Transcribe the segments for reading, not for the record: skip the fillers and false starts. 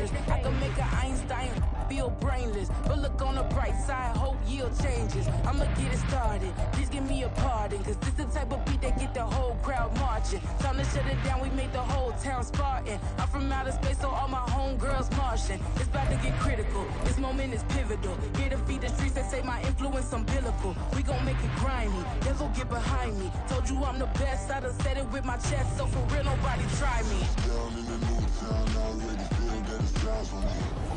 dangerous. I can make an Einstein feel brainless, but look on the bright side, hope yield changes. I'ma get it started, please give me a pardon, cause this the type of beat that get the whole crowd marching. Time to shut it down, we made the whole town Spartan. I'm from outer space, so all my homegirls Martian. It's about to get critical, this moment is pivotal. Here to feed the streets that say my influence umbilical. We gon' make it grimy, devil get behind me. Told you I'm the best, I done said it with my chest, so for real nobody try me.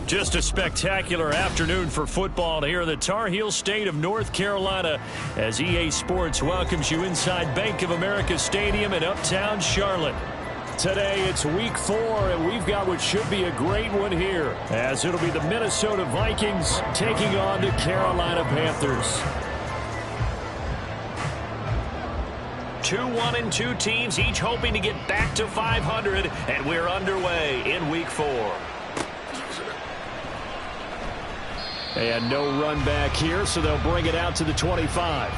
Just a spectacular afternoon for football here in the Tar Heel state of North Carolina as EA Sports welcomes you inside Bank of America Stadium in uptown Charlotte. Today it's week 4, and we've got what should be a great one here, as it'll be the Minnesota Vikings taking on the Carolina Panthers. 2-1-2 teams, each hoping to get back to 500, and we're underway in week 4. And no run back here, so they'll bring it out to the 25.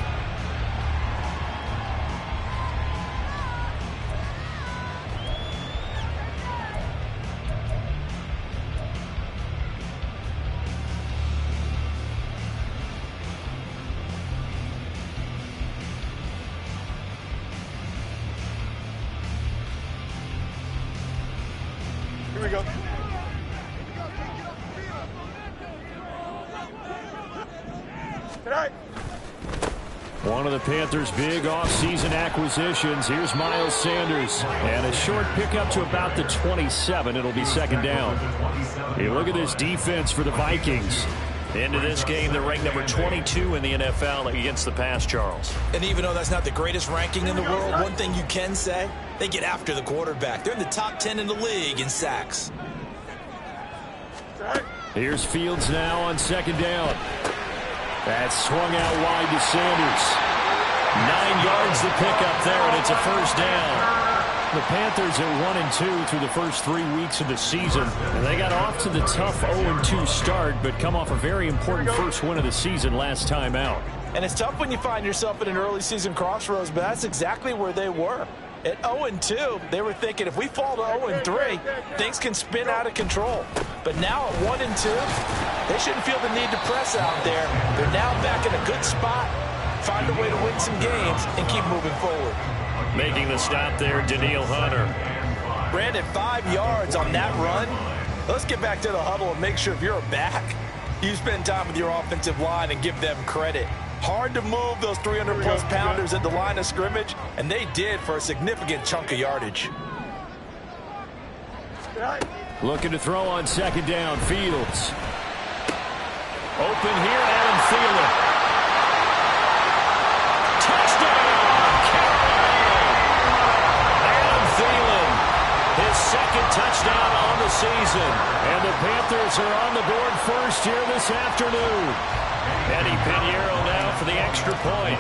Here we go. One of the Panthers' big offseason acquisitions. Here's Miles Sanders. And a short pickup to about the 27. It'll be second down. Hey, look at this defense for the Vikings. Into this game, they're ranked number 22 in the NFL against the pass, Charles. And even though that's not the greatest ranking in the world, one thing you can say, they get after the quarterback. They're in the top 10 in the league in sacks. Here's Fields now on second down. That's swung out wide to Sanders. 9 yards to pick up there, and it's a first down. The Panthers are 1-2 through the first 3 weeks of the season. And they got off to the tough 0-2 start, but come off a very important first win of the season last time out. And it's tough when you find yourself in an early season crossroads, but that's exactly where they were. At 0-2, they were thinking if we fall to 0-3, things can spin out of control. But now at 1-2, they shouldn't feel the need to press out there. They're now back in a good spot, find a way to win some games, and keep moving forward. Making the stop there, Danielle Hunter. Brandon, 5 yards on that run. Let's get back to the huddle and make sure if you're a back, you spend time with your offensive line and give them credit. Hard to move those 300-plus pounders at the line of scrimmage, and they did for a significant chunk of yardage. Looking to throw on second down, Fields. Open here, Adam Thielen. Touchdown, Carolina! Adam Thielen, his second touchdown on the season. And the Panthers are on the board first here this afternoon. Eddie Pinheiro now for the extra point.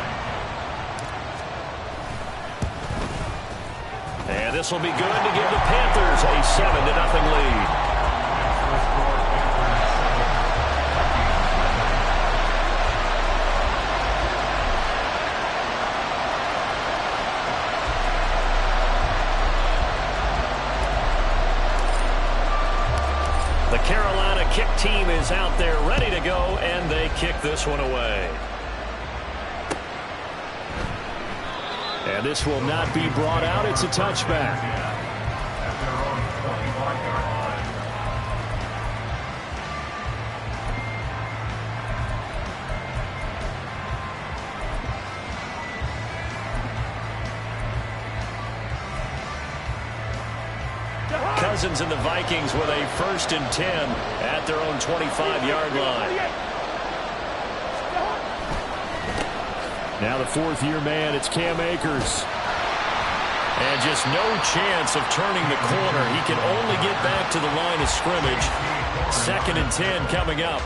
And this will be good to give the Panthers a 7-0 lead. The Carolina kick team is out there ready to go, and they kick this one away. And this will not be brought out. It's a touchback. Cousins and the Vikings with a 1st and 10 at their own 25-yard line. Now the 4th-year man, it's Cam Akers. And just no chance of turning the corner. He can only get back to the line of scrimmage. 2nd and 10 coming up.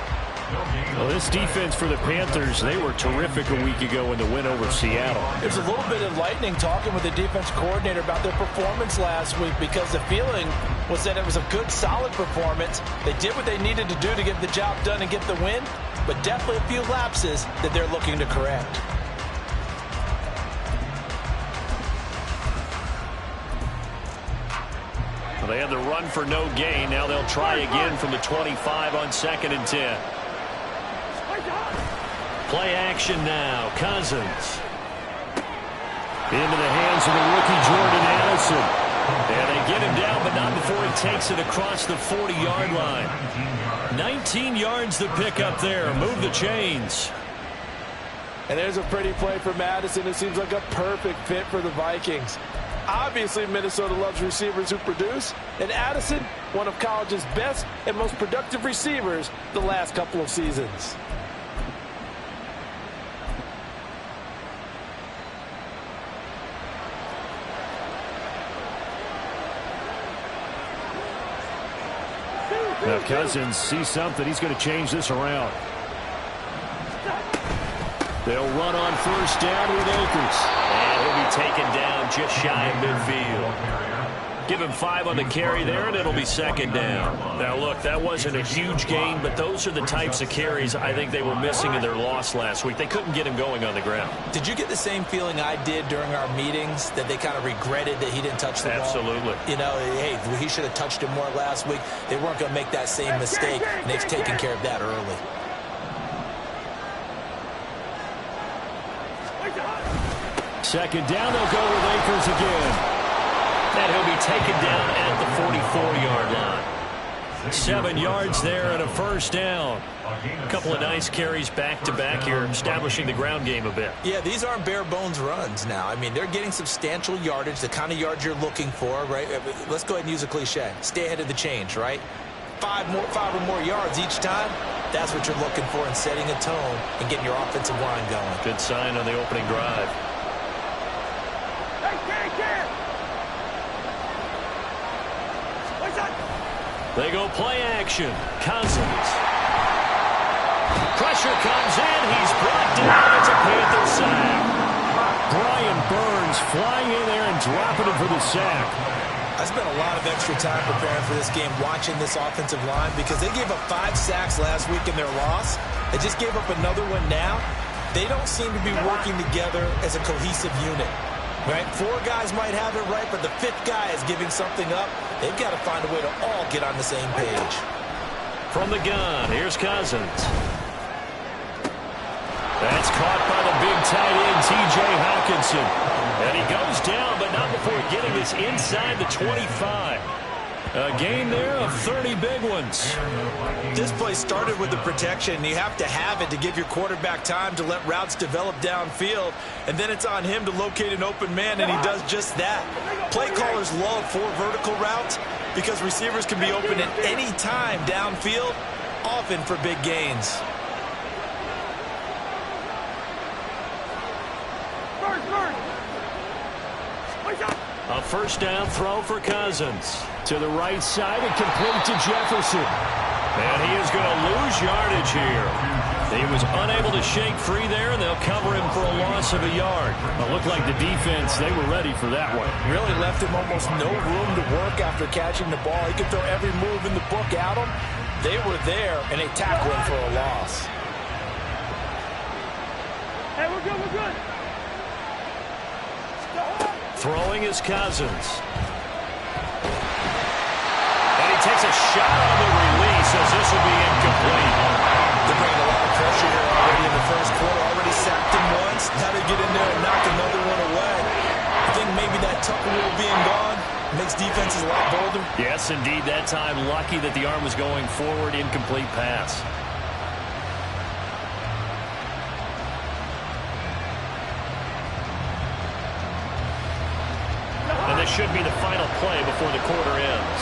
Well, this defense for the Panthers, they were terrific a week ago in the win over Seattle. There's a little bit enlightening talking with the defense coordinator about their performance last week, because the feeling was that it was a good, solid performance. They did what they needed to do to get the job done and get the win, but definitely a few lapses that they're looking to correct. They had the run for no gain. Now they'll try again from the 25 on 2nd and 10. Play action now. Cousins. Into the hands of the rookie Jordan Addison. And they get him down, but not before he takes it across the 40-yard line. 19 yards to pick up there. Move the chains. And there's a pretty play for Madison. It seems like a perfect fit for the Vikings. Obviously, Minnesota loves receivers who produce, and Addison, one of college's best and most productive receivers the last couple of seasons. Now Cousins sees something. He's going to change this around. They'll run on 1st down with Akers. And he'll be taken down just shy of midfield. Give him 5 on the carry there, and it'll be 2nd down. Now, look, that wasn't a huge gain, but those are the types of carries I think they were missing in their loss last week. They couldn't get him going on the ground. Did you get the same feeling I did during our meetings, that they kind of regretted that he didn't touch the ball? Absolutely. You know, hey, he should have touched it more last week. They weren't going to make that same mistake, and they've taken care of that early. 2nd down, they'll go with Akers again. And he'll be taken down at the 44-yard line. 7 yards there and a 1st down. A couple of nice carries back-to-back here, establishing the ground game a bit. Yeah, these aren't bare-bones runs now. I mean, they're getting substantial yardage, the kind of yards you're looking for, right? Let's go ahead and use a cliche. Stay ahead of the change, right? 5 or more yards each time. That's what you're looking for in setting a tone and getting your offensive line going. Good sign on the opening drive. They go play action. Cousins. Pressure comes in. He's brought down. It's a Panther sack. Brian Burns flying in there and dropping it for the sack. I spent a lot of extra time preparing for this game, watching this offensive line, because they gave up 5 sacks last week in their loss. They just gave up another one now. They don't seem to be working together as a cohesive unit. Right? 4 guys might have it right, but the 5th guy is giving something up. They've got to find a way to all get on the same page. From the gun, here's Cousins. That's caught by the big tight end, T.J. Hawkinson. And he goes down, but not before getting this inside the 25. A gain there of 30 big ones. This play started with the protection. You have to have it to give your quarterback time to let routes develop downfield. And then it's on him to locate an open man, and he does just that. Play callers love 4 vertical routes because receivers can be open at any time downfield, often for big gains. A 1st down throw for Cousins. To the right side and complete to Jefferson. And he is going to lose yardage here. He was unable to shake free there, and they'll cover him for a loss of a yard. It looked like the defense, they were ready for that one. Really left him almost no room to work after catching the ball. He could throw every move in the book at him. They were there, and they tackled him for a loss. Hey, we're good, we're good. Throwing is Cousins. And he takes a shot on the release as this will be incomplete. They're bringing a lot of pressure here already in the first quarter. Already sacked him once. How to get in there and knock another one away. I think maybe that Tucker rule being gone makes defenses a lot bolder. Yes, indeed. That time, lucky that the arm was going forward. Incomplete pass. And this should be the final play before the quarter ends.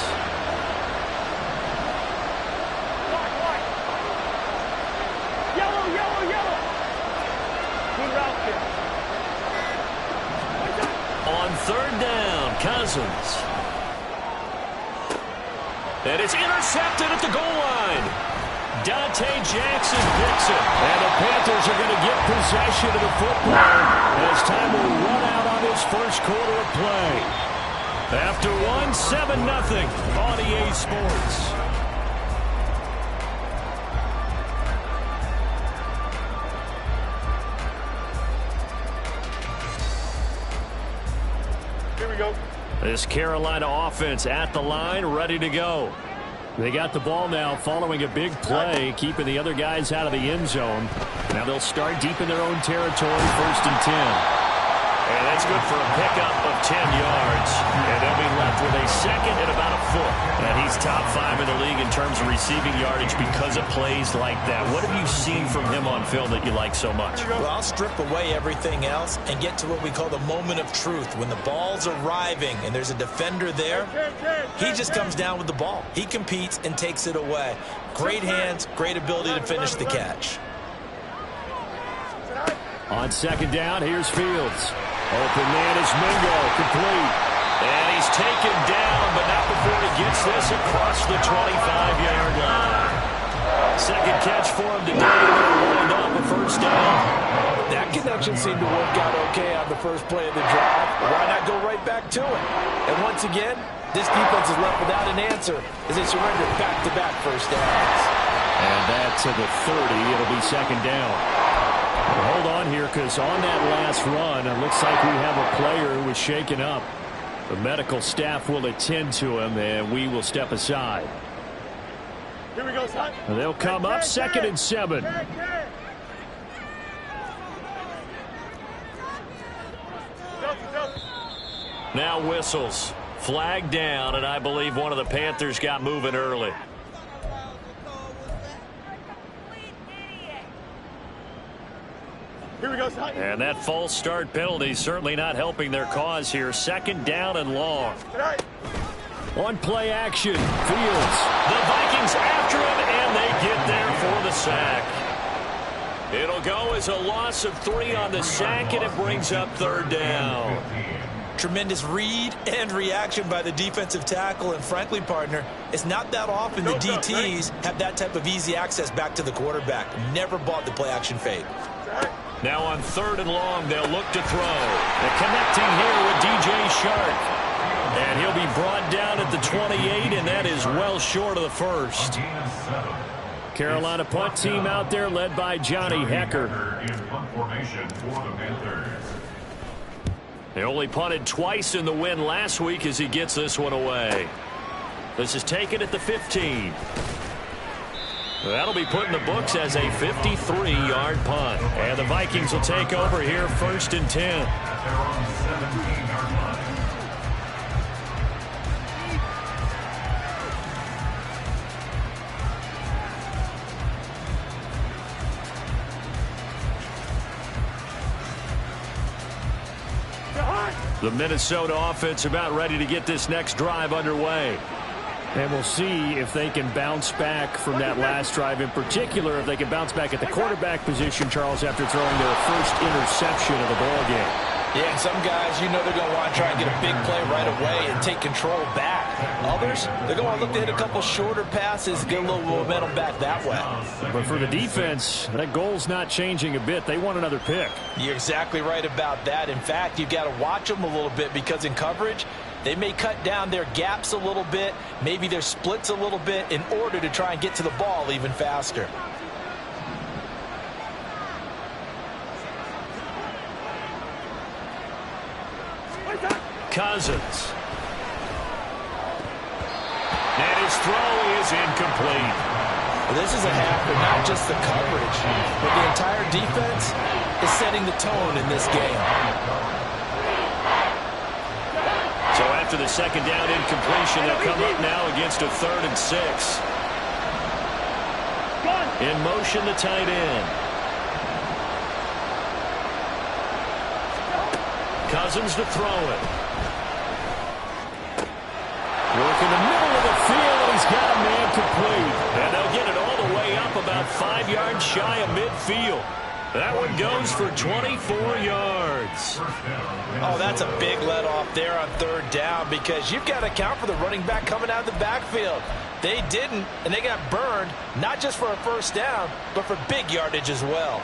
Yellow, yellow, yellow. Good route there. On 3rd down, Cousins. And it's intercepted at the goal line. Dante Jackson picks it. And the Panthers are going to get possession of the football as time will run out on this first quarter of play. After 7-0 on EA Sports. Here we go. This Carolina offense at the line, ready to go. They got the ball now following a big play, keeping the other guys out of the end zone. Now they'll start deep in their own territory, 1st and 10. And that's good for a pickup of 10 yards. And they'll be left with a second and about a foot. And he's top 5 in the league in terms of receiving yardage because of plays like that. What have you seen from him on film that you like so much? Well, I'll strip away everything else and get to what we call the moment of truth. When the ball's arriving and there's a defender there, he just comes down with the ball. He competes and takes it away. Great hands, great ability to finish the catch. On 2nd down, here's Fields. Open man is Mingo, complete. And he's taken down, but not before he gets this across the 25-yard line. Second catch for him today, lined up a 1st down. That connection seemed to work out okay on the first play of the drive. Why not go right back to it? And once again, this defense is left without an answer as they surrender back-to-back 1st downs. And that to the 30. It'll be 2nd down. Well, hold on here, because on that last run, it looks like we have a player who was shaken up. The medical staff will attend to him, and we will step aside. Here we go, son. They'll come up 2nd and 7. Now whistles. Flag down, and I believe one of the Panthers got moving early. Here we go, son. And that false start penalty certainly not helping their cause here. 2nd down and long. On play action, Fields. The Vikings after him, and they get there for the sack. It'll go as a loss of 3 on the sack, and it brings up 3rd down. Tremendous read and reaction by the defensive tackle. And frankly, partner, it's not that often the DTs have that type of easy access back to the quarterback. Never bought the play action fade. Now on 3rd and long, they'll look to throw. And connecting here with DJ Shark. And he'll be brought down at the 28, and that is well short of the 1st. Carolina punt team out there led by Johnny Hecker. They only punted twice in the win last week as he gets this one away. This is taken at the 15. That'll be put in the books as a 53-yard punt. And the Vikings will take over here 1st and 10. The Minnesota offense about ready to get this next drive underway. And we'll see if they can bounce back from that last drive, in particular if they can bounce back at the quarterback position, Charles, after throwing their first interception of the ball game. Yeah, and some guys, you know they're going to want to try and get a big play right away and take control back. Others, they're going to look to hit a couple shorter passes, get a little momentum back that way. But for the defense, that goal's not changing a bit. They want another pick. You're exactly right about that. In fact, you've got to watch them a little bit because in coverage, they may cut down their gaps a little bit, maybe their splits a little bit in order to try and get to the ball even faster. Cousins. And his throw is incomplete. Well, this is a half, but not just the coverage, but the entire defense is setting the tone in this game. So after the 2nd down incompletion, they'll come up now against a 3rd and 6. In motion, the tight end. Cousins to throw it. Work in the middle of the field, and he's got a man complete. And they'll get it all the way up about 5 yards shy of midfield. That one goes for 24 yards. Oh, that's a big let off there on 3rd down because you've got to account for the running back coming out of the backfield. They didn't, and they got burned, not just for a 1st down, but for big yardage as well.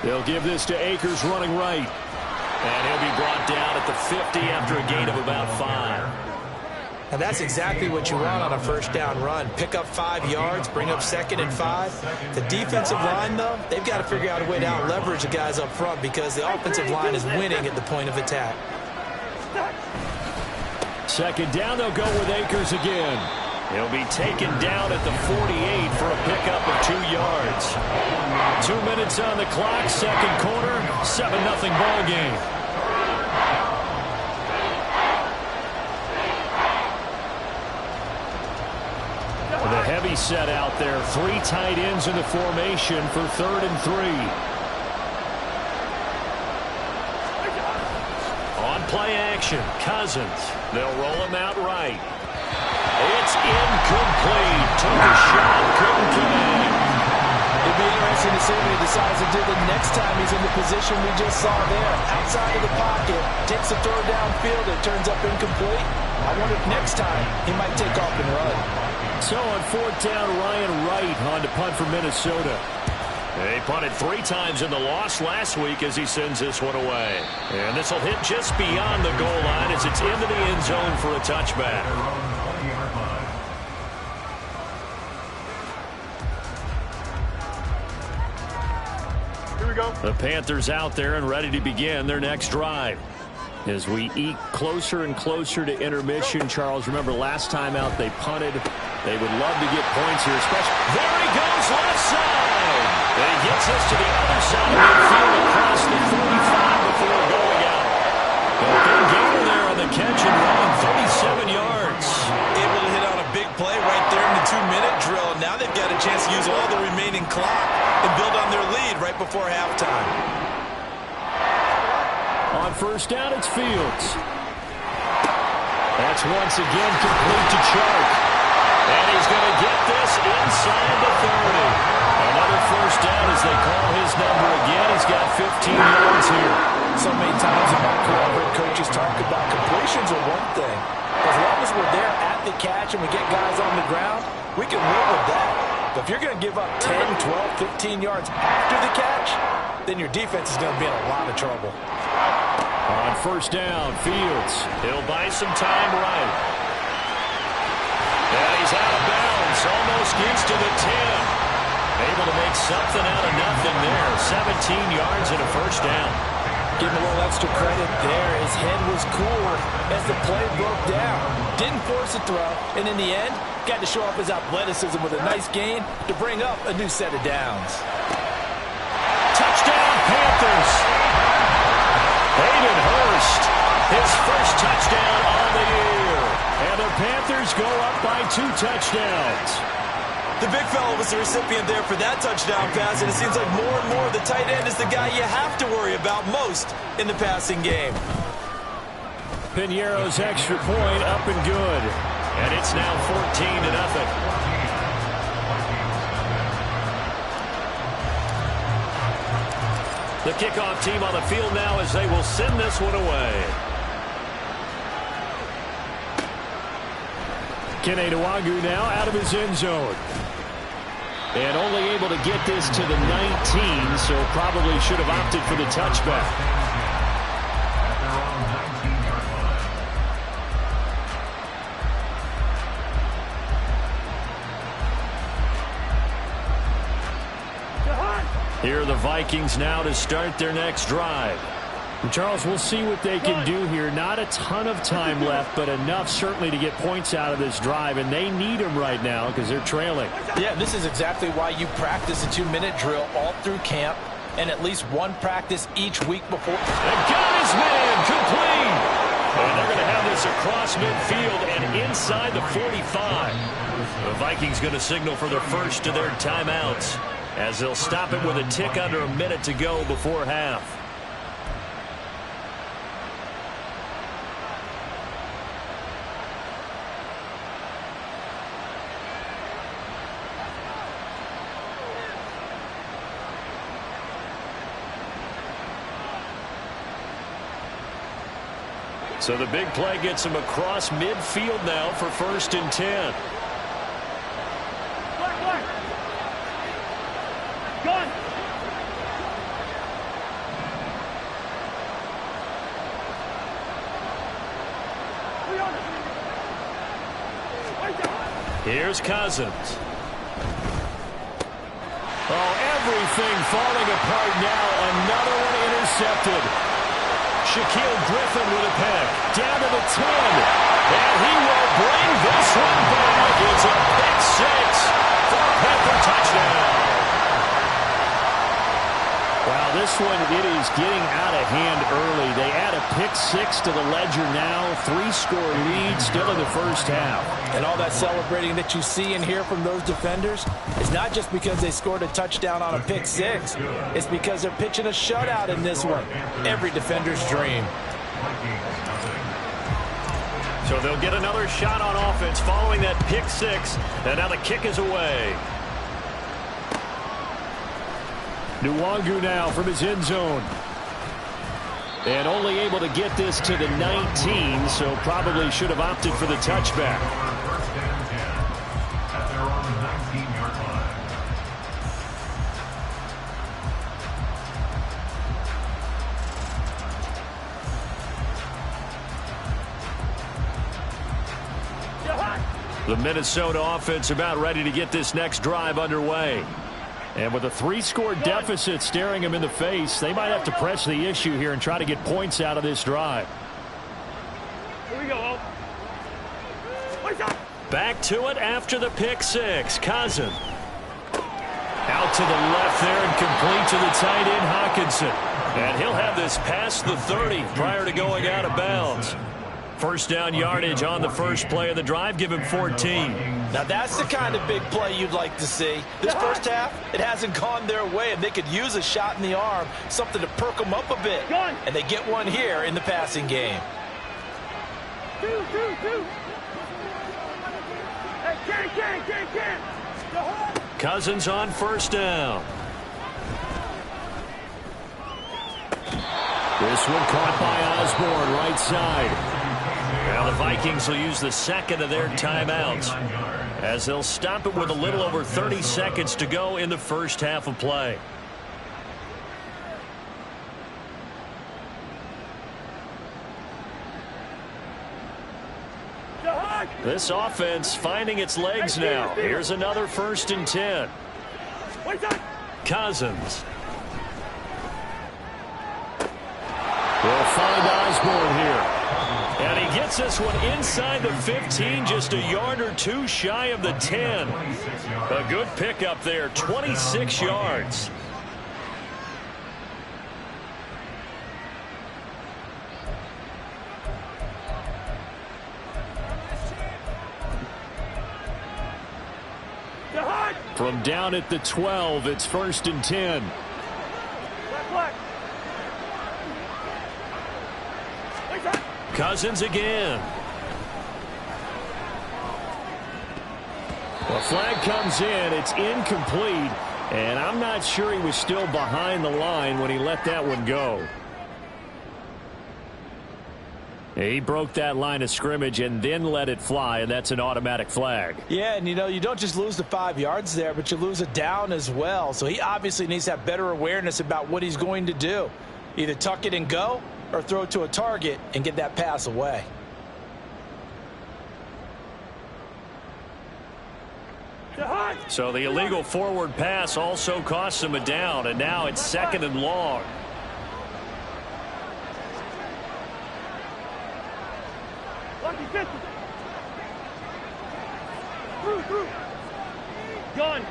They'll give this to Akers running right. And he'll be brought down at the 50 after a gain of about 5. And that's exactly what you want on a first down run. Pick up 5 yards, bring up 2nd and 5. The defensive line, though, they've got to figure out a way to out-leverage the guys up front because the offensive line is winning at the point of attack. 2nd down, they'll go with Akers again. He'll be taken down at the 48 for a pickup of 2 yards. 2 minutes on the clock, 2nd quarter, 7-0 ball game. The heavy set out there. 3 tight ends in the formation for 3rd and 3. On play action, Cousins. They'll roll him out right. It's incomplete. Took a shot, couldn't connect. It'd be interesting to see what he decides to do the next time he's in the position we just saw there. Outside of the pocket, takes a throw downfield, it turns up incomplete. I wonder if next time he might take off and run. So on 4th down, Ryan Wright on to punt for Minnesota. They punted 3 times in the loss last week as he sends this one away. And this will hit just beyond the goal line as it's into the end zone for a touchback. Here we go. The Panthers out there and ready to begin their next drive. As we eke closer and closer to intermission, Charles, remember last time out they punted. They would love to get points here, especially. There he goes, left side. And he gets us to the other side of the field across the 45 before going out. A big gainer there on the catch and run, 37 yards. Able to hit on a big play right there in the 2-minute drill. And now they've got a chance to use all the remaining clock and build on their lead right before halftime. On 1st down, it's Fields. That's once again complete to Chark. And he's going to get this inside the 30. Another 1st down as they call his number again. He's got 15 yards here. So many times in my career, I've heard coaches talk about completions are one thing. As long as we're there at the catch and we get guys on the ground, we can live with that. But if you're going to give up 10, 12, 15 yards after the catch, then your defense is going to be in a lot of trouble. On 1st down, Fields. He'll buy some time right. And he's out of bounds. Almost gets to the 10. Able to make something out of nothing there. 17 yards and a 1st down. Give him a little extra credit there. His head was cool as the play broke down. Didn't force a throw. And in the end, got to show off his athleticism with a nice gain to bring up a new set of downs. Touchdown, Panthers. Hayden Hurst, his first touchdown on the year. And the Panthers go up by 2 touchdowns. The big fella was the recipient there for that touchdown pass, and it seems like more and more the tight end is the guy you have to worry about most in the passing game. Piñeiro's extra point up and good. And it's now 14-0. The kickoff team on the field now as they will send this one away. Kene Nwangwu now out of his end zone. And only able to get this to the 19, so probably should have opted for the touchback. Here are the Vikings now to start their next drive. And Charles, we'll see what they can do here. Not a ton of time left, but enough certainly to get points out of this drive, and they need them right now because they're trailing. Yeah, this is exactly why you practice a 2-minute drill all through camp and at least one practice each week before. And got his man complete. And they're going to have this across midfield and inside the 45. The Vikings going to signal for the first of their timeouts as they'll stop it with a tick under a minute to go before half. So the big play gets him across midfield now for 1st and 10. Here's Cousins. Oh, everything falling apart now. Another one intercepted. Shaquille Griffin with a pick. Down to the 10. And he will bring this one back. It's a pick six for a Panther touchdown. Wow, this one, it is getting out of hand early. They add a pick six to the ledger now. 3-score lead still in the first half. And all that celebrating that you see and hear from those defenders is not just because they scored a touchdown on a pick six. It's because they're pitching a shutout in this one. Every defender's dream. So they'll get another shot on offense following that pick six. And now the kick is away. Nwangu now from his end zone. And only able to get this to the 19, so probably should have opted for the touchback. The Minnesota offense about ready to get this next drive underway. And with a 3-score deficit staring them in the face, they might have to press the issue here and try to get points out of this drive. Here we go. Back to it after the pick six. Cousin. Out to the left there and complete to the tight end, Hawkinson. And he'll have this past the 30 prior to going out of bounds. First down yardage on the first play of the drive. Give him 14. Now that's the kind of big play you'd like to see. This first half, it hasn't gone their way, and they could use a shot in the arm, something to perk them up a bit. And they get one here in the passing game. Two. Hey, can. Cousins on first down. This one caught by Osborne, right side. Now the Vikings will use the second of their timeouts as they'll stop it with a little over 30 seconds to go in the first half of play. This offense finding its legs now. Here's another 1st and 10. Cousins. We'll find Osborne here. And he gets this one inside the 15, just a yard or two shy of the 10. A good pickup there, 26 yards. From down at the 12, it's 1st and 10. Cousins again. The flag comes in. It's incomplete. And I'm not sure he was still behind the line when he let that one go. He broke that line of scrimmage and then let it fly, and that's an automatic flag. Yeah, and you don't just lose the 5 yards there, but you lose it down as well. So he obviously needs to have better awareness about what he's going to do. Either tuck it and go, or throw to a target and get that pass away. So the illegal forward pass also costs him a down, and now it's 2nd and long. Through. Gun.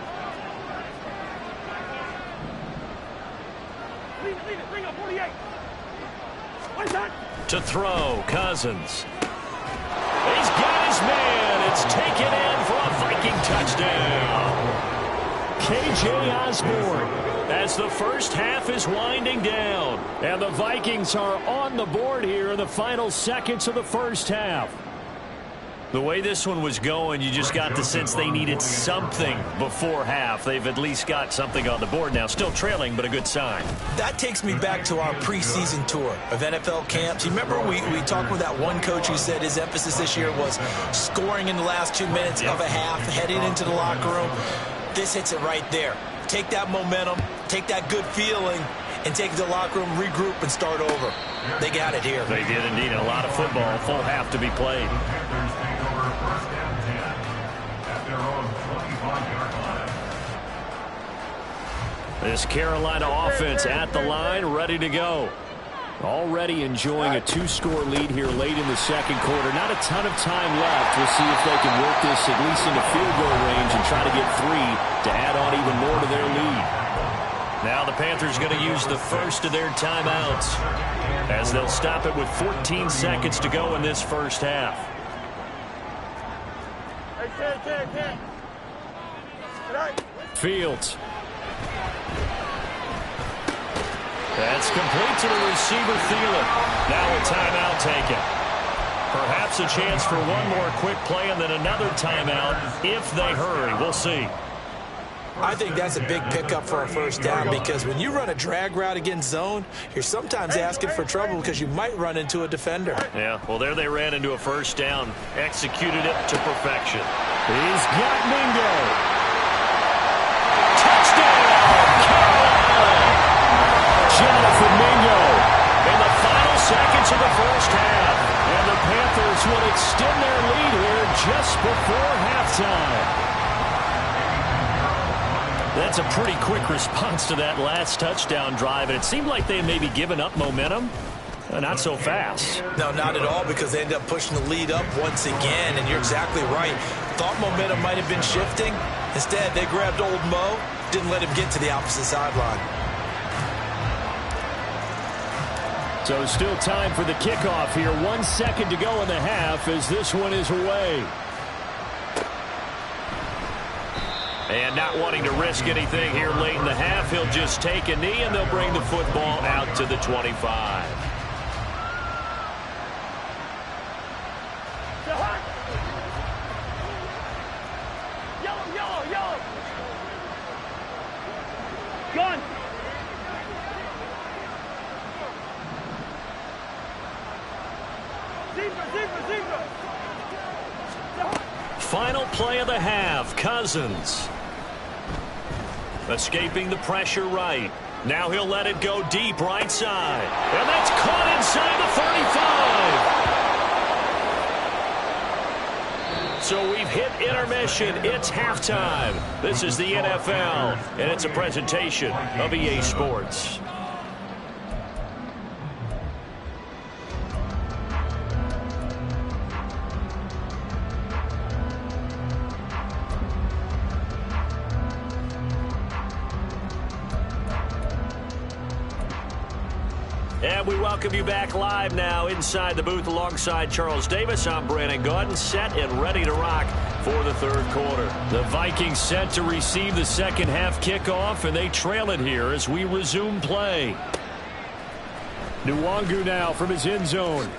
Lead it. Bring up 48. To throw, Cousins. He's got his man. It's taken in for a Viking touchdown. K.J. Osborne as the first half is winding down. And the Vikings are on the board here in the final seconds of the first half. The way this one was going, you just got the sense they needed something before half. They've at least got something on the board now. Still trailing, but a good sign. That takes me back to our preseason tour of NFL camps. You remember we talked with that one coach who said his emphasis this year was scoring in the last 2 minutes of a half, heading into the locker room. This hits it right there. Take that momentum, take that good feeling, and take it to the locker room, regroup, and start over. They got it here. They did indeed. A lot of football. A full half to be played. This Carolina offense at the line, ready to go. Already enjoying a 2-score lead here late in the second quarter. Not a ton of time left. We'll see if they can work this at least into field goal range and try to get 3 to add on even more to their lead. Now the Panthers going to use the first of their timeouts as they'll stop it with 14 seconds to go in this first half. Fields. That's complete to the receiver, Thielen. Now a timeout taken. Perhaps a chance for one more quick play and then another timeout if they hurry. We'll see. I think that's a big pickup for a first down because when you run a drag route against zone, you're sometimes asking for trouble because you might run into a defender. Yeah, well, there they ran into a first down. Executed it to perfection. He's got Mingo. Touchdown, Carolina! Jonathan Mingo. In the final seconds of the first half. And the Panthers will extend their lead here just before halftime. That's a pretty quick response to that last touchdown drive, and it seemed like they maybe given up momentum. Not so fast. No, not at all, because they ended up pushing the lead up once again, and you're exactly right. Thought momentum might have been shifting. Instead, they grabbed old Mo, didn't let him get to the opposite sideline. So still time for the kickoff here. 1 second to go in the half as this one is away. And not wanting to risk anything here late in the half, he'll just take a knee and they'll bring the football out to the 25. Yellow. Gun. Zebra. Final play of the half, Cousins. Escaping the pressure right. Now he'll let it go deep right side. And that's caught inside the 35. So we've hit intermission. It's halftime. This is the NFL, and it's a presentation of EA Sports. And we welcome you back live now inside the booth alongside Charles Davis. I'm Brandon Gaudin, set and ready to rock for the third quarter. The Vikings set to receive the second half kickoff, and they trail it here as we resume play. Nwangu now from his end zone.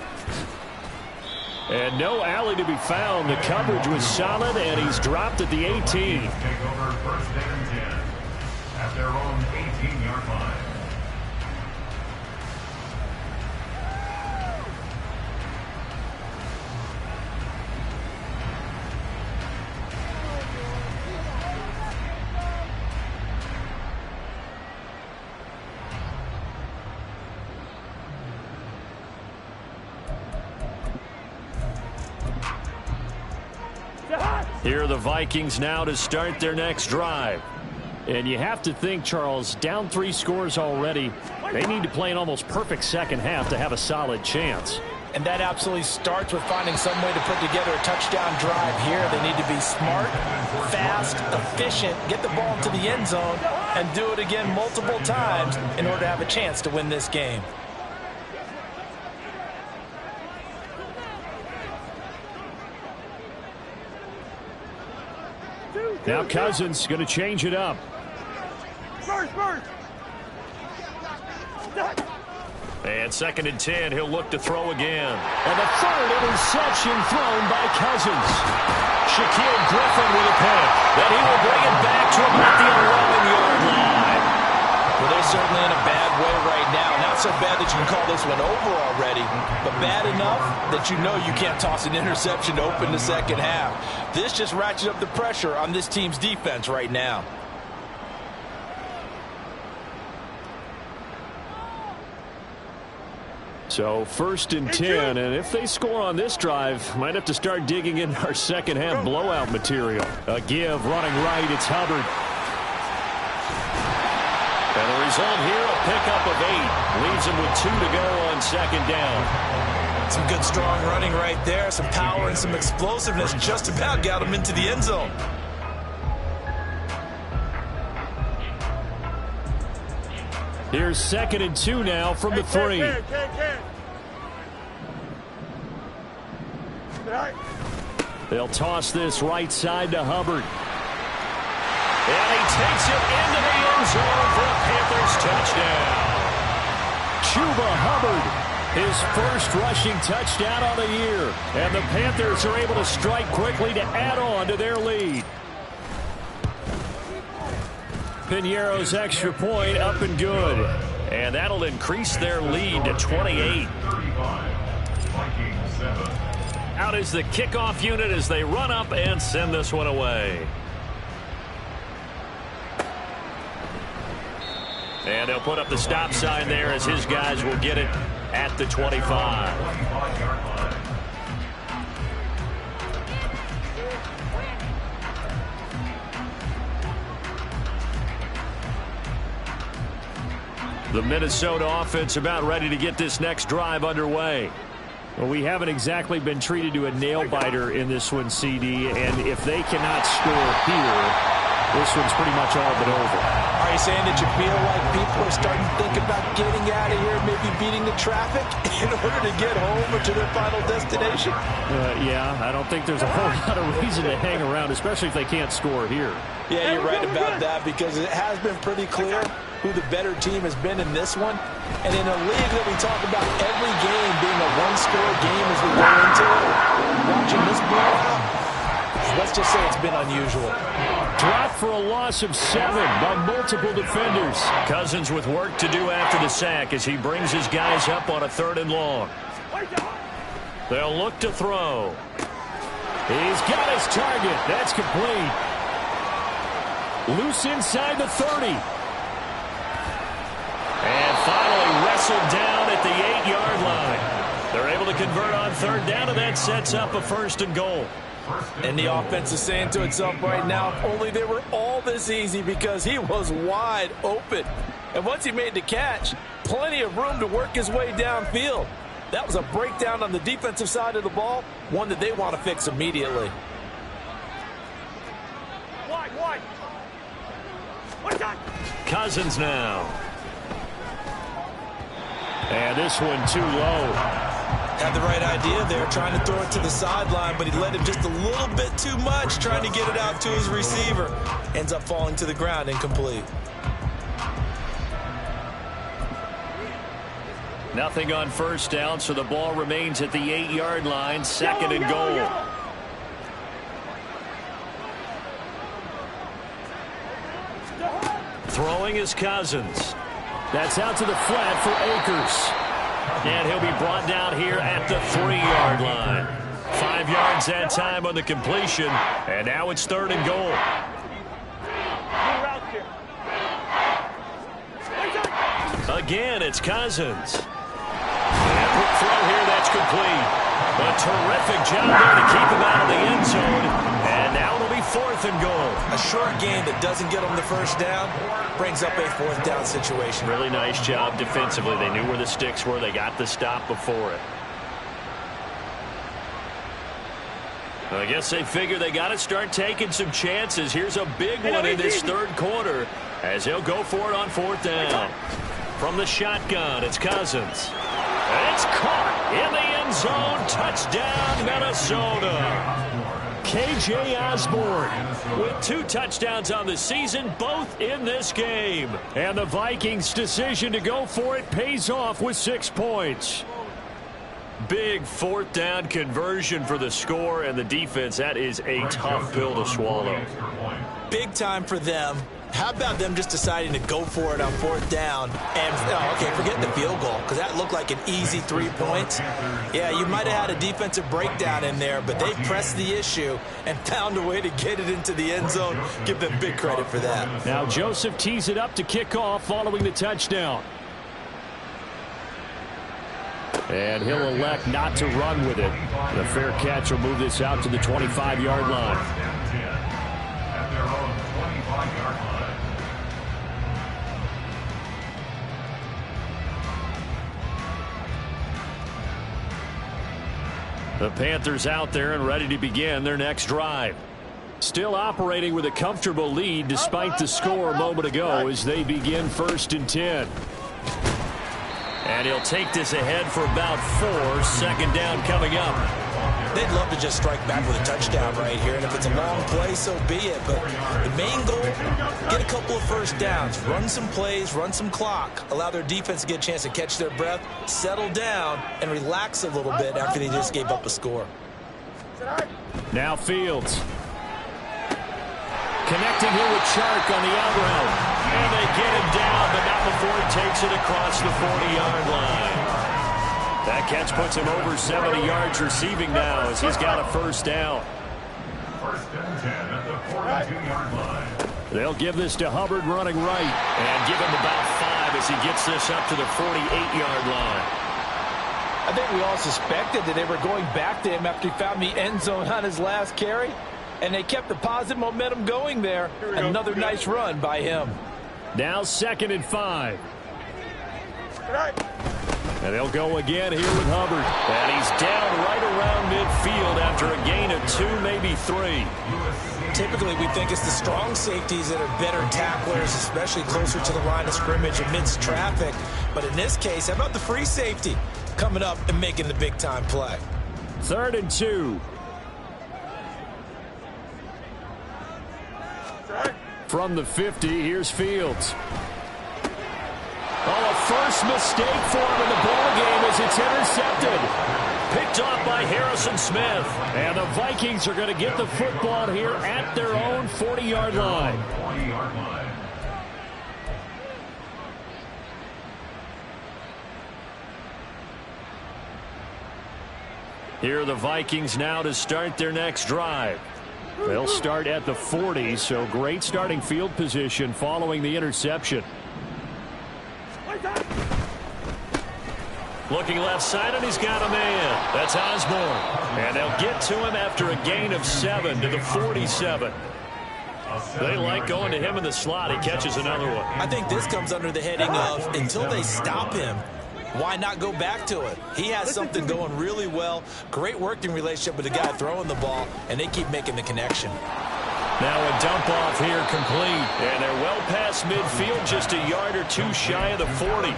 And no alley to be found. The coverage was solid, and he's dropped at the 18. Take over first and 10 at their own 18-yard line. Here are the Vikings now to start their next drive. And you have to think, Charles, down 3 scores already. They need to play an almost perfect second half to have a solid chance. And that absolutely starts with finding some way to put together a touchdown drive here. They need to be smart, fast, efficient, get the ball into the end zone, and do it again multiple times in order to have a chance to win this game. Now Cousins going to change it up. First. And 2nd and 10, he'll look to throw again. And the third interception thrown by Cousins. Shaquille Griffin with a pick. Then he will bring it back to about the 11-yard line. Well, they're certainly in a bad way right now. Not so bad that you can call this one over already, but bad enough that you know you can't toss an interception to open the second half. This just ratchets up the pressure on this team's defense right now. So 1st and 10, and if they score on this drive, might have to start digging in our second half blowout material. A give, running right, it's Hubbard. And the result here, a pickup of 8. Leaves him with 2 to go on 2nd down. Some good strong running right there, some power and some explosiveness, just about got him into the end zone. Here's 2nd and 2 now from the 3. They'll toss this right side to Hubbard. And he takes it into the end zone for a Panthers touchdown. Chuba Hubbard, his first rushing touchdown on the year. And the Panthers are able to strike quickly to add on to their lead. Piñeiro's extra point up and good. And that'll increase their lead to 28. Out is the kickoff unit as they run up and send this one away. And they'll put up the stop sign there as his guys will get it at the 25. The Minnesota offense about ready to get this next drive underway. Well, we haven't exactly been treated to a nail-biter in this one, CD, and if they cannot score here, this one's pretty much all but over. Are you saying that you feel like people are starting to think about getting out of here, maybe beating the traffic in order to get home or to their final destination? Yeah, I don't think there's a whole lot of reason to hang around, especially if they can't score here. Yeah, you're right about that because it has been pretty clear who the better team has been in this one. And in a league that we talk about every game being a one-score game as we go into it, watching this blowout, let's just say it's been unusual. Dropped for a loss of 7 by multiple defenders. Cousins with work to do after the sack as he brings his guys up on a 3rd and long. They'll look to throw. He's got his target. That's complete. Loose inside the 30. And finally wrestled down at the 8-yard line. They're able to convert on 3rd down, and that sets up a 1st and goal. And the offense is saying to itself right now, if only they were all this easy because he was wide open. And once he made the catch, plenty of room to work his way downfield. That was a breakdown on the defensive side of the ball, one that they want to fix immediately. Wide. Cousins now. And this one too low. Had the right idea there, trying to throw it to the sideline, but he let him just a little bit too much, trying to get it out to his receiver. Ends up falling to the ground, incomplete. Nothing on 1st down, so the ball remains at the 8-yard line, 2nd and goal. Throwing is Cousins. That's out to the flat for Akers. And he'll be brought down here at the 3-yard line. 5 yards that time on the completion. And now it's 3rd and goal. Again, it's Cousins. And quick throw here, that's complete. A terrific job there to keep him out of the end zone. And now it'll be 4th and goal. A short game that doesn't get them the 1st down brings up a 4th down situation. Really nice job defensively. They knew where the sticks were. They got the stop before it. I guess they figure they got to start taking some chances. Here's a big one in this 3rd quarter as they'll go for it on 4th down. From the shotgun, it's Cousins. And it's caught in the end zone. Touchdown, Minnesota. K.J. Osborne with 2 touchdowns on the season, both in this game. And the Vikings' decision to go for it pays off with 6 points. Big 4th down conversion for the score, and the defense, that is a tough pill to swallow. Big time for them. How about them just deciding to go for it on 4th down? And, okay, forget the field goal, because that looked like an easy 3 points. Yeah, you might have had a defensive breakdown in there, but they pressed the issue and found a way to get it into the end zone. Give them big credit for that. Now Joseph tees it up to kick off following the touchdown. And he'll elect not to run with it. The fair catch will move this out to the 25-yard line. At their own 25-yard line. The Panthers out there and ready to begin their next drive. Still operating with a comfortable lead despite the score a moment ago as they begin 1st and 10. And he'll take this ahead for about 4. 2nd down coming up. They'd love to just strike back with a touchdown right here, and if it's a long play, so be it. But the main goal, get a couple of first downs, run some plays, run some clock, allow their defense to get a chance to catch their breath, settle down, and relax a little bit after they just gave up a score. Now Fields. Connecting here with Chark on the out route. And they get him down, but not before he takes it across the 40-yard line. That catch puts him over 70 yards receiving now as he's got a first down. 1st and 10 at the 42-yard line. They'll give this to Hubbard running right. And give him about 5 as he gets this up to the 48-yard line. I think we all suspected that they were going back to him after he found the end zone on his last carry. And they kept the positive momentum going there. Another nice run by him. Now 2nd and 5. And they'll go again here with Hubbard. And he's down right around midfield after a gain of 2, maybe 3. Typically, we think it's the strong safeties that are better tacklers, especially closer to the line of scrimmage amidst traffic. But in this case, how about the free safety coming up and making the big-time play? 3rd and 2. From the 50, here's Fields. Oh, a first mistake for him in the ball game as it's intercepted. Picked off by Harrison Smith. And the Vikings are going to get the football here at their own 40-yard line. 40-yard line. Here are the Vikings now to start their next drive. They'll start at the 40, so great starting field position following the interception. Looking left side, and he's got a man. That's Osborne. And they'll get to him after a gain of 7 to the 47. They like going to him in the slot. He catches another one. I think this comes under the heading of until they stop him, why not go back to it? He has something going really well. Great working relationship with the guy throwing the ball, and they keep making the connection. Now a dump off here complete. And they're well past midfield, just a yard or 2 shy of the 40.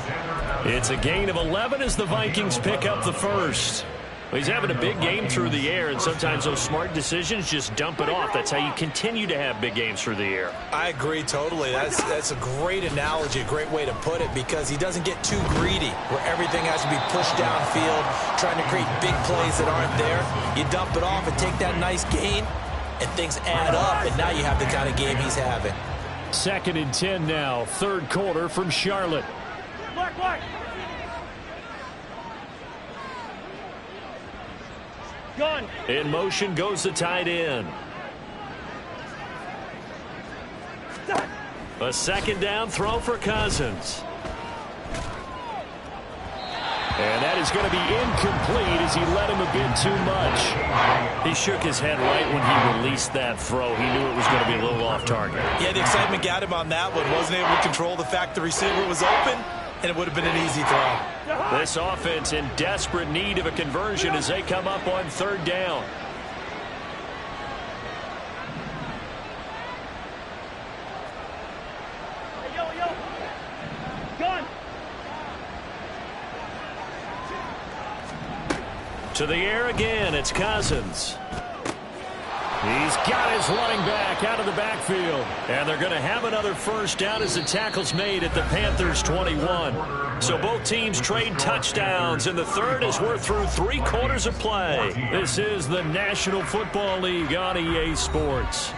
It's a gain of 11 as the Vikings pick up the first. Well, he's having a big game through the air, and sometimes those smart decisions just dump it off. That's how you continue to have big games through the air. I agree totally. That's a great analogy, a great way to put it, because he doesn't get too greedy where everything has to be pushed downfield, trying to create big plays that aren't there. You dump it off and take that nice gain, and things add up, and now you have the kind of game he's having. 2nd and 10 now, 3rd quarter from Charlotte. Black. Gun. In motion goes the tight end. A 2nd down throw for Cousins. And that is going to be incomplete as he let him a bit too much. He shook his head right when he released that throw. He knew it was going to be a little off target. Yeah, the excitement got him on that one. Wasn't able to control the fact the receiver was open, and it would have been an easy throw. This offense in desperate need of a conversion as they come up on 3rd down. Yo. Gun. To the air again, it's Cousins. He's got his running back out of the backfield. And they're going to have another first down as the tackle's made at the Panthers' 21. So both teams trade touchdowns, and the third as we're through 3 quarters of play. This is the National Football League on EA Sports.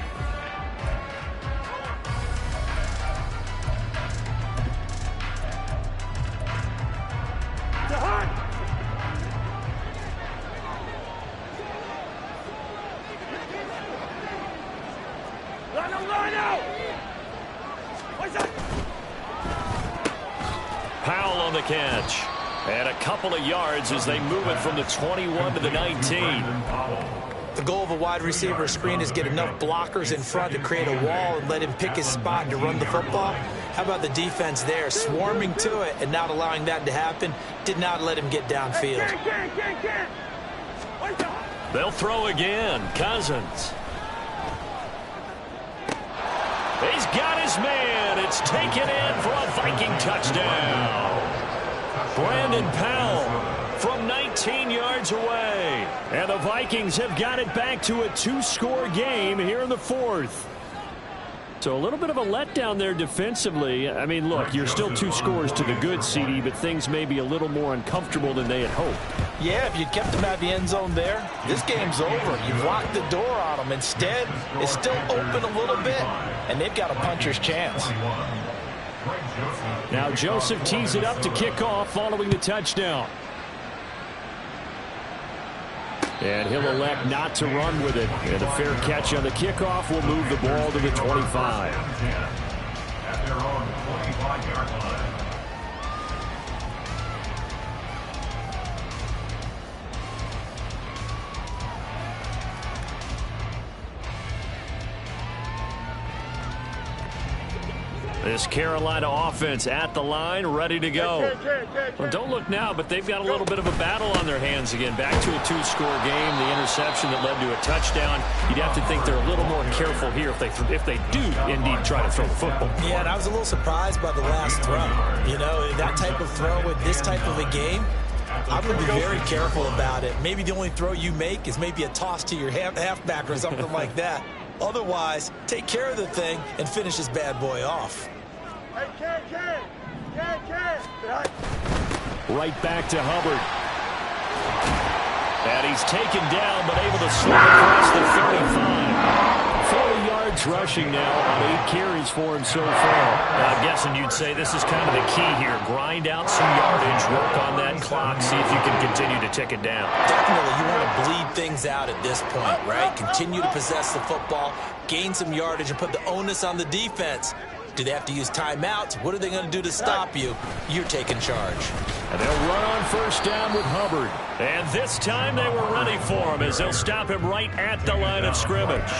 Powell on the catch. And a couple of yards as they move it from the 21 to the 19. The goal of a wide receiver screen is get enough blockers in front to create a wall and let him pick his spot to run the football. How about the defense there, swarming to it and not allowing that to happen? Did not let him get downfield. They'll throw again. Cousins. He's got his man. It's taken in for a Viking touchdown. Brandon Powell from 19 yards away. And the Vikings have got it back to a 2-score game here in the fourth. So a little bit of a letdown there defensively. I mean, look, you're still 2 scores to the good, CD, but things may be a little more uncomfortable than they had hoped. Yeah, if you kept them at the end zone there, this game's over. You've locked the door on them. Instead, it's still open a little bit, and they've got a puncher's chance. Now Joseph tees it up to kick off following the touchdown. And he'll elect not to run with it. And a fair catch on the kickoff will move the ball to the 25. At their own 25-yard line. This Carolina offense at the line, ready to go. Well, don't look now, but they've got a little bit of a battle on their hands again. Back to a 2-score game, the interception that led to a touchdown. You'd have to think they're a little more careful here if they do indeed try to throw the football. Yeah, and I was a little surprised by the last throw. You know, that type of throw with this type of a game, I'm going to be very careful about it. Maybe the only throw you make is maybe a toss to your halfback or something like that. Otherwise, take care of the thing and finish this bad boy off. Right back to Hubbard. And he's taken down, but able to slip across the 35. 40 yards rushing now on 8 carries for him so far. I'm guessing you'd say this is kind of the key here. Grind out some yardage, work on that clock, see if you can continue to tick it down. Definitely, you want to bleed things out at this point, right? Continue to possess the football, gain some yardage, and put the onus on the defense. Do they have to use timeouts? What are they going to do to stop you? You're taking charge. And they'll run on first down with Hubbard. And this time they were ready for him as they'll stop him right at the line of scrimmage.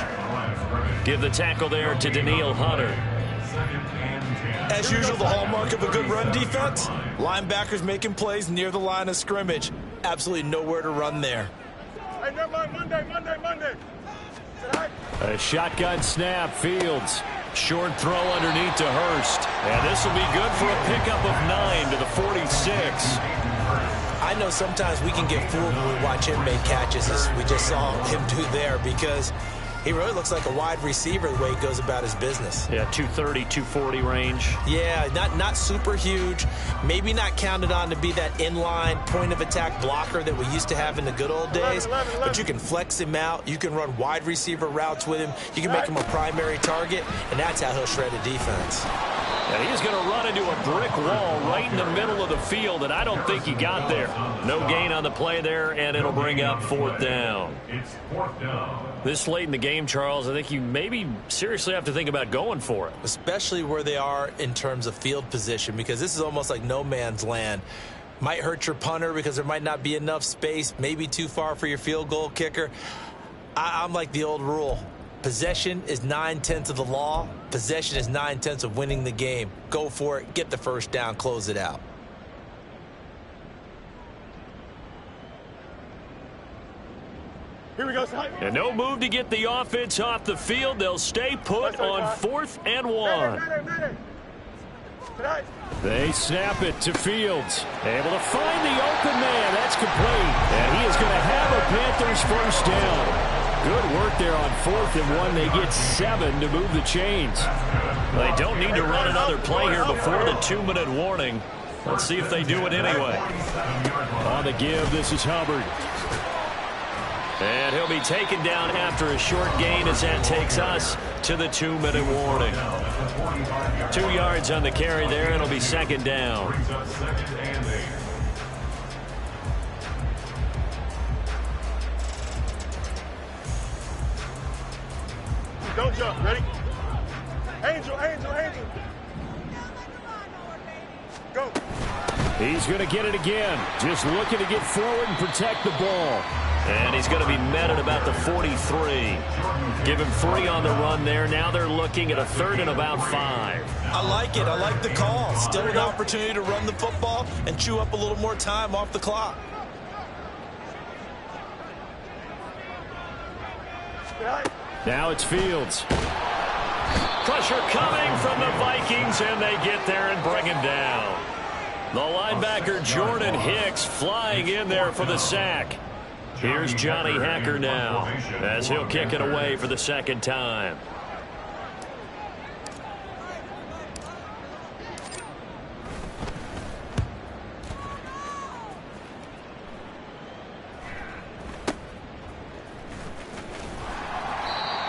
Give the tackle there to Daniil Hunter. As usual, the hallmark of a good run defense, linebackers making plays near the line of scrimmage. Absolutely nowhere to run there. Hey, never mind, Monday. A shotgun snap, Fields. Short throw underneath to Hurst. And this will be good for a pickup of 9 to the 46. I know sometimes we can get fooled when we watch him make catches, as we just saw him do there, because he really looks like a wide receiver the way he goes about his business. Yeah, 230, 240 range. Yeah, not super huge. Maybe not counted on to be that inline point-of-attack blocker that we used to have in the good old days. But you can flex him out. You can run wide receiver routes with him. You can make him a primary target, and that's how he'll shred a defense. And he's going to run into a brick wall right in the middle of the field, and I don't think he got there. No gain on the play there, and it'll bring up 4th down. It's 4th down. This late in the game, Charles, I think you maybe seriously have to think about going for it. Especially where they are in terms of field position, because this is almost like no man's land. Might hurt your punter because there might not be enough space, maybe too far for your field goal kicker. I'm like the old rule. Possession is 9/10 of the law. Possession is 9/10 of winning the game. Go for it. Get the first down. Close it out. Here we go, And no move to get the offense off the field. They'll stay put on 4th and 1. They snap it to Fields. Able to find the open man. That's complete. And he is going to have a Panthers first down. Good work there on 4th and 1. They get 7 to move the chains. They don't need to run another play here before the 2-minute warning. Let's see if they do it anyway. On the give, this is Hubbard. And he'll be taken down after a short gain as that takes us to the 2-minute warning. 2 yards on the carry there, and it'll be 2nd down. Don't jump. Ready? Angel. Go. He's going to get it again. Just looking to get forward and protect the ball. And he's going to be met at about the 43. Give him 3 on the run there. Now they're looking at a 3rd and about 5. I like it. I like the call. Still an opportunity to run the football and chew up a little more time off the clock. Now it's Fields. Pressure coming from the Vikings, and they get there and bring him down. The linebacker Jordan Hicks flying in there for the sack. Here's Johnny Hacker now as he'll kick it away for the 2nd time.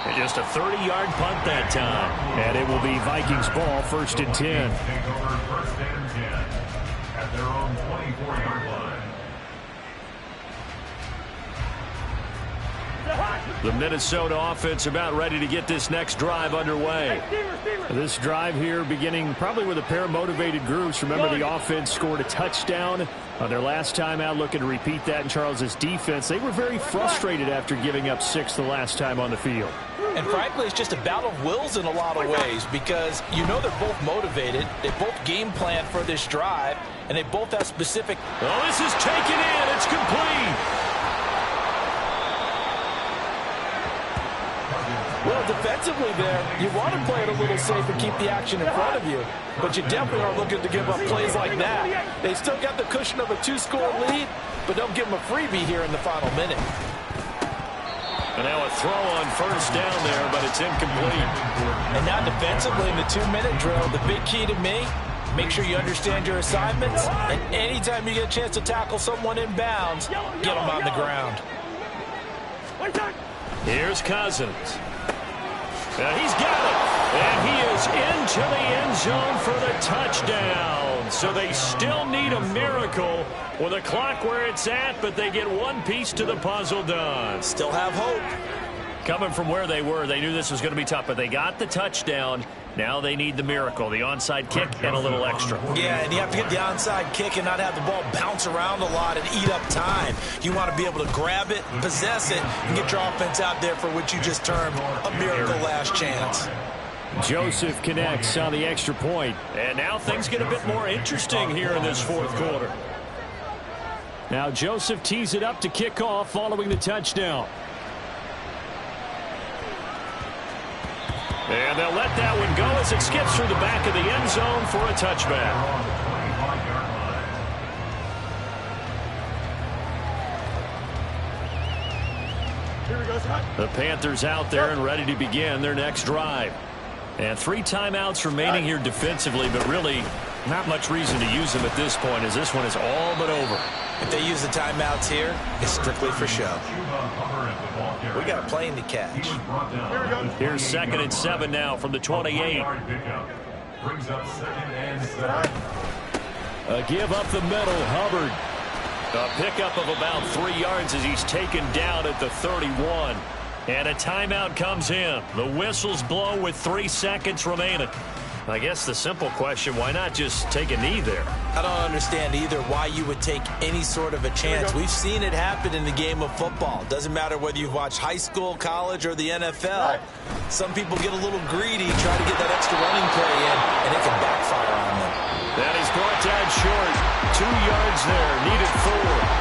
And just a 30-yard punt that time. And it will be Vikings ball, 1st and 10. Take over 1st and 10 at their own 24-yard line. The Minnesota offense about ready to get this next drive underway. This drive here beginning probably with a pair of motivated groups. Remember, the offense scored a touchdown on their last time out, looking to repeat that in Charles's defense. They were very frustrated after giving up 6 the last time on the field. And frankly, it's just a battle of wills in a lot of ways because you know they're both motivated. They both game plan for this drive, and they both have specific. Oh, this is taken in. It's complete. Well, defensively there, you want to play it a little safe and keep the action in front of you, but you definitely are looking to give up plays like that. They still got the cushion of a 2-score lead, but don't give them a freebie here in the final minute. And now a throw on 1st down there, but it's incomplete. And now defensively in the 2-minute drill, the big key to me, make sure you understand your assignments, and anytime you get a chance to tackle someone in bounds, get them on the ground. Here's Cousins. He's got it, and he is into the end zone for the touchdown. So they still need a miracle with a clock where it's at, but they get one piece to the puzzle done. Still have hope. Coming from where they were, they knew this was going to be tough, but they got the touchdown. Now they need the miracle, the onside kick and a little extra. Yeah, and you have to get the onside kick and not have the ball bounce around a lot and eat up time. You want to be able to grab it, possess it, and get your offense out there for what you just termed a miracle last chance. Joseph connects on the extra point. And now things get a bit more interesting here in this 4th quarter. Now Joseph tees it up to kick off following the touchdown. And they'll let that one go as it skips through the back of the end zone for a touchback. The Panthers out there and ready to begin their next drive. And 3 timeouts remaining here defensively, but really not much reason to use them at this point as this one is all but over. If they use the timeouts here, it's strictly for show. We got a plane to catch. Here's 2nd and 7 now from the 28. Brings up 2nd and 7. A give up the middle, Hubbard. A pickup of about 3 yards as he's taken down at the 31. And a timeout comes in. The whistles blow with 3 seconds remaining. I guess the simple question, why not just take a knee there? I don't understand either why you would take any sort of a chance. We've seen it happen in the game of football. Doesn't matter whether you've watched high school, college, or the NFL. Some people get a little greedy, try to get that extra running play in, and it can backfire on them. That is brought down short. 2 yards there, needed 4.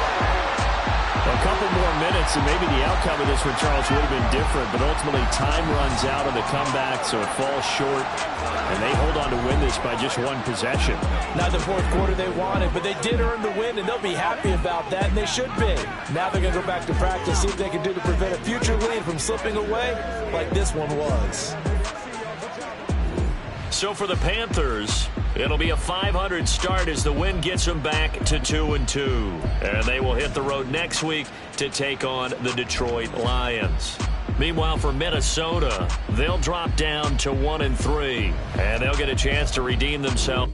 A couple more minutes, and maybe the outcome of this one, Charles, would have been different. But ultimately, time runs out on the comeback, so it falls short. And they hold on to win this by just 1 possession. Not the 4th quarter they wanted, but they did earn the win, and they'll be happy about that, and they should be. Now they're going to go back to practice, see what they can do to prevent a future lead from slipping away like this one was. So for the Panthers, it'll be a 500 start as the win gets them back to 2-2. And they will hit the road next week to take on the Detroit Lions. Meanwhile, for Minnesota, they'll drop down to 1-3. And they'll get a chance to redeem themselves.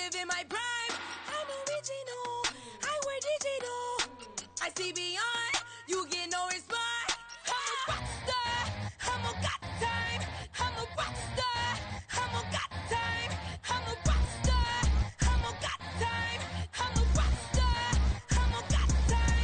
living my prime. I'm original, I wear digital. I see beyond, you get no response. I'm a rock star, I'm a got time. I'm a rock star, I'm a got time. I'm a rock star, I'm a got time. I'm a rock star, I'm a got time.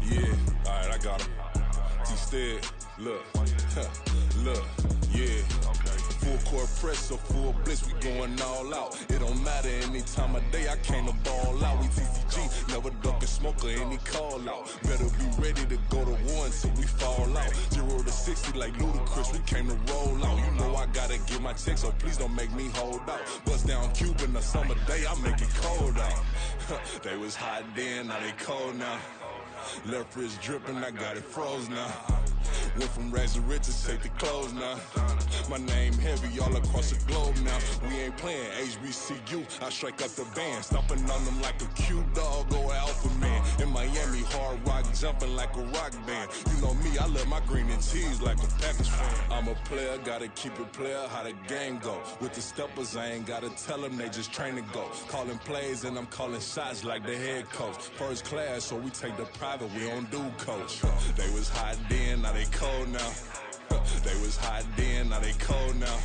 Yeah, alright, I got him. T-Stead, look, yeah. Full court press or full blitz, we going all out. It don't matter any time of day, I came to ball out. We TCG, never duck a smoke or any call out. Better be ready to go to war until we fall out. 0 to 60 like Ludacris, we came to roll out. You know I gotta get my check, so please don't make me hold out. Bust down Cuban a summer day, I make it cold out. They was hot then, now they cold now. Left wrist dripping, I got it froze now. Went from rags to riches, take the clothes now. My name heavy all across the globe now. We ain't playing HBCU, I strike up the band. Stomping on them like a cute dog or alpha man. In Miami, hard rock jumping like a rock band. You know me, I love my green and cheese like a Packers fan. I'm a player, gotta keep it player, how the game go. With the steppers, I ain't gotta tell them, they just train to go. Calling plays and I'm calling shots like the head coach. First class, so we take the private, we don't do coach. They was hot then, now they cold now. They was hot then, now they cold now.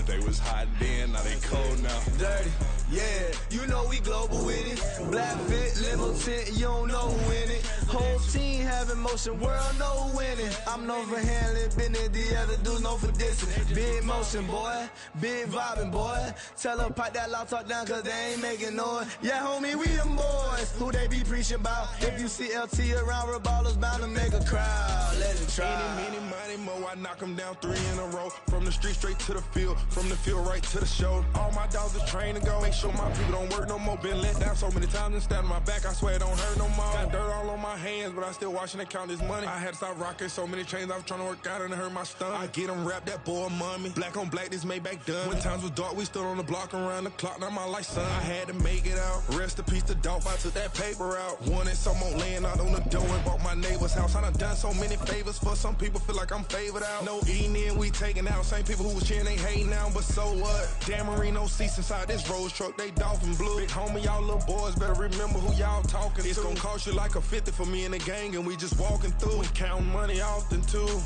They was hot then, now they cold now. Dirty, yeah, you know we global with it. Black fit, limo tint, you don't know who in it. Whole team having motion, world no winning. I'm known for handling business, the other dudes known for dissing. Big motion, boy, big vibing, boy. Tell them pipe that loud talk down, cause they ain't making noise. Yeah, homie, we them boys, who they be preaching about. If you see LT around, ballers bound to make a crowd. Let it try. Eeny, meeny, miny, mo, I knock them down 3 in a row. From the street straight to the field, from the field right to the show. All my dogs are trained to go. Make sure my people don't work no more. Been let down so many times and stand on my back. I swear it don't hurt no more. Got dirt all on my hands, but I still watching and count this money. I had to stop rocking so many chains. I was trying to work out and it hurt my stomach. I get them rap, that boy mommy. Black on black, this Maybach done. When times was dark, we stood on the block around the clock. Now my life, son. I had to make it out. Rest in peace to Dolph. I took that paper out. Wanted some more laying out on the door and bought my neighbor's house. I done done so many favors for some people. Feel like I'm favored out. No eating in, we taking out. Same people who was cheering, they hating now, but so what? Dan Marino seats inside this Rolls truck, they dolphin blue. Big homie, y'all little boys better remember who y'all talking to. It's gonna cost you like a 50 for me and the gang, and we just walking through. We counting money often too.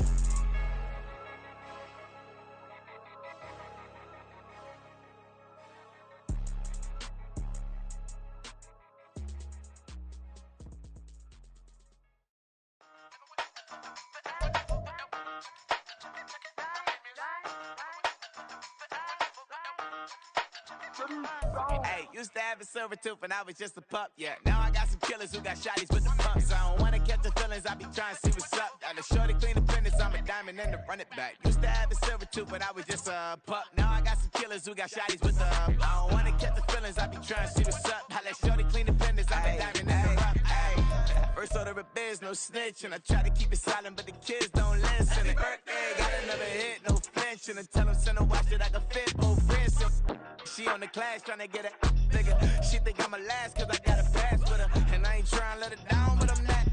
Hey, used to have a silver tooth when I was just a pup, yeah. Now I got some killers who got shotties with the pumps. I don't wanna catch the feelings, I be trying to see what's up. Got the shorty clean the finish, I'm a diamond and to run it back. Used to have a silver tooth when I was just a pup. Now I got some killers who got shotties with the I don't wanna catch the feelings, I be trying to see what's up. I let shorty clean the finish, I'm a diamond and to run it back. First order of biz, no snitch, and I try to keep it silent, but the kids don't listen. And birthday, got another hit, no flinch, and I tell them send a watch that I can fit both wrists. She on the class tryna get a nigga. She think I'm a last cause I got a pass with her. And I ain't tryna let her down, but I'm not.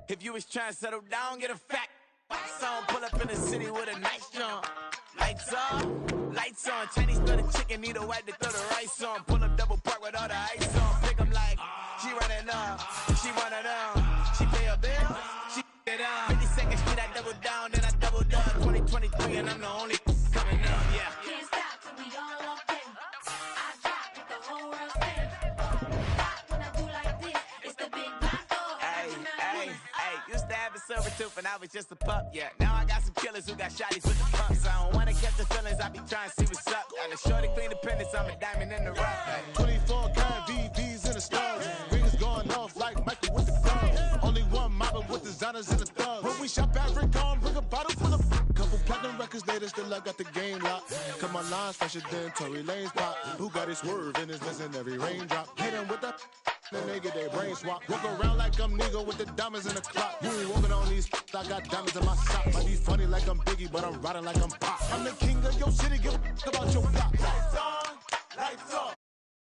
If you was tryna settle down, get a fact. Song pull up in the city with a nice jump. Lights on. Chinese throw the chicken, need a wipe to throw the rice on. Pull up double park with all the ice on. Pick 'em like, she running up, she running up. She pay her bill, she it up. 52nd Street, I double down, then I doubled up. 2023, and I'm the only coming up, yeah. Can't stop till we all up in. I drop with the whole world spin. When I do like this, it's the big black dog. Hey, used to have a silver tooth when I was just a pup, yeah. Now I got some killers who got shotties with the pumps. I don't wanna catch the feelings, I be trying to see what's up. Got a shorty clean the pendants, I'm a diamond in the rough. Hey. 24 karat VVs in the stars. Rings going off like Michael with the guns. Only one mobbing with designers in the thugs. When we shop at Rincon, bring a bottle full of couple platinum records later, still I got the game locked. Cut my lines fresher than Tory Lane's pop. Who got his swerve and is missing every raindrop. Hit him with the the nigga, they brain swap. Walk around like I'm nigga with the diamonds in the clock. You ain't walking on these, I got diamonds in my sock. Might be funny like I'm Biggie, but I'm riding like I'm Pop. I'm the king of your city, give a about your block.